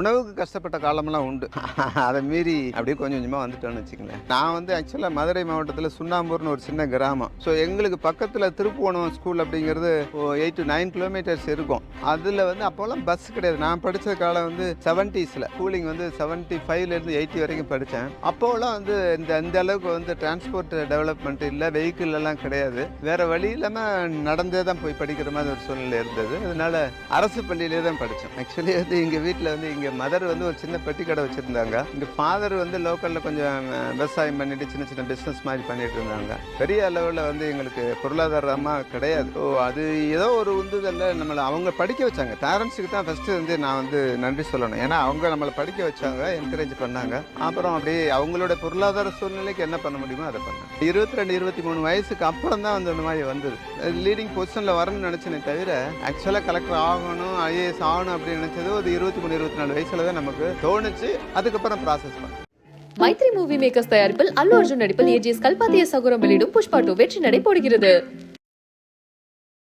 உணவுக்கு கஷ்டப்பட்ட காலமெல்லாம் உண்டு. அதை மீறி அப்படியே கொஞ்சம் கொஞ்சமாக வந்துட்டோன்னு வச்சுக்கோங்களேன். நான் வந்து ஆக்சுவலாக மதுரை மாவட்டத்தில் சுண்ணாம்பூர்னு ஒரு சின்ன கிராமம். ஸோ எங்களுக்கு பக்கத்தில் திருப்புவனம் ஸ்கூல் அப்படிங்கிறது 8 to 9 கிலோமீட்டர்ஸ் இருக்கும். அதில் வந்து அப்போல்லாம் பஸ் கிடையாது. நான் படித்த காலம் வந்து 70s ஸ்கூலிங் வந்து 75லேருந்து 80 வரைக்கும் படித்தேன். அப்போலாம் வந்து இந்த அளவுக்கு வந்து டிரான்ஸ்போர்ட் டெவலப்மெண்ட் இல்லை, வெஹிக்கிள் எல்லாம் கிடையாது. வேறு வழி இல்லாமல் நடந்தே தான் போய் படிக்கிற மாதிரி ஒரு சூழ்நிலை இருந்தது. அதனால அரசு பள்ளியிலே தான் படித்தேன். ஆக்சுவலி வந்து எங்கள் வீட்டில் வந்து இங்கே மதர் வந்து ஒரு சின்ன பெட்டி கடை வச்சுருந்தாங்க. இங்கே ஃபாதர் வந்து லோக்கலில் கொஞ்சம் விவசாயம் பண்ணிட்டு சின்ன சின்ன பிஸ்னஸ் மாதிரி பண்ணிட்டு இருந்தாங்க. பெரிய அளவில் வந்து எங்களுக்கு பொருளாதாரமாக கிடையாது. ஸோ அது ஏதோ ஒரு உந்துதலில் நம்மளை அவங்க படிக்க வச்சாங்க. பேரண்ட்ஸுக்கு தான் ஃபஸ்ட்டு வந்து நான் வந்து நன்றி சொல்லணும். ஏன்னா அவங்க நம்மளை படிக்க வச்சாங்க, என்கரேஜ் பண்ணாங்க. அப்புறம் அப்படியே அவங்களோட பொருளாதார சூழ்நிலைக்கு என்ன பண்ண முடியுமோ அதை பண்ணாங்க. 22 23 வயசுக்கு அப்புறம் தான் வந்து இந்த மாதிரி வந்தது. லீடிங் பொசிஷனில் வரணும்னு நினச்சேனே தவிர ஆக்சுவலாக கலெக்டர் ஆகணும், ஐஏஎஸ் ஆகணும் அப்படின்னு நினச்சது ஒரு 23 24 வயசுல தான் நமக்கு தோணுச்சு. அதுக்கப்புறம் ப்ராசஸ் பண்ணேன். மைத்ரி மூவி மேக்கர்ஸ் தயாரிப்பில் அல்லு அர்ஜுன் நடிப்பில் ஏஜிஎஸ் கல்பாத்திய சகுரம் வெளியிடும் புஷ்பா 2 வெற்றி நடை போடுகிறது.